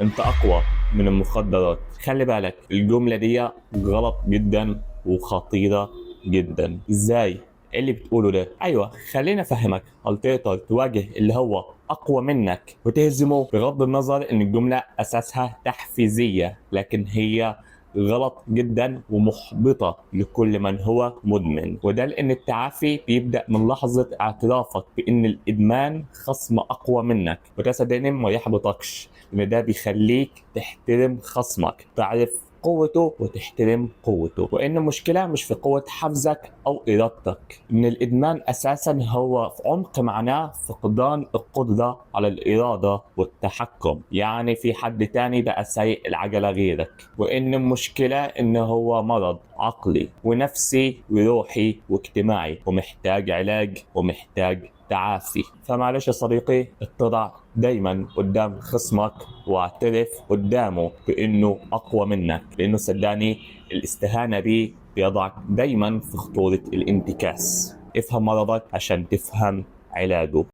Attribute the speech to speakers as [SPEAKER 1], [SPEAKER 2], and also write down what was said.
[SPEAKER 1] انت اقوى من المخدرات. خلي بالك الجملة دي غلط جدا وخطيرة جدا. ازاي؟ ايه اللي بتقوله ده؟ ايوه، خليني افهمك. هل تقدر تواجه اللي هو اقوى منك وتهزمه؟ بغض النظر ان الجملة اساسها تحفيزية، لكن هي غلط جدا ومحبطة لكل من هو مدمن. وده لأن التعافي بيبدأ من لحظة اعترافك بأن الإدمان خصم أقوى منك، وده صدقني ما يحبطكش، لأن ده بيخليك تحترم خصمك، تعرف قوته وتحترم قوته، وان المشكله مش في قوه حفظك او ارادتك. ان الادمان اساسا هو في عمق معناه فقدان القدره على الاراده والتحكم، يعني في حد تاني بقى سايق العجله غيرك. وان المشكله ان هو مرض عقلي ونفسي وروحي واجتماعي، ومحتاج علاج ومحتاج تعافي. فمعلش يا صديقي، اتضع دايما قدام خصمك واعترف قدامه بانه اقوى منك، لانه صدقني الاستهانة به بيضعك دايما في خطورة الانتكاس. افهم مرضك عشان تفهم علاجه.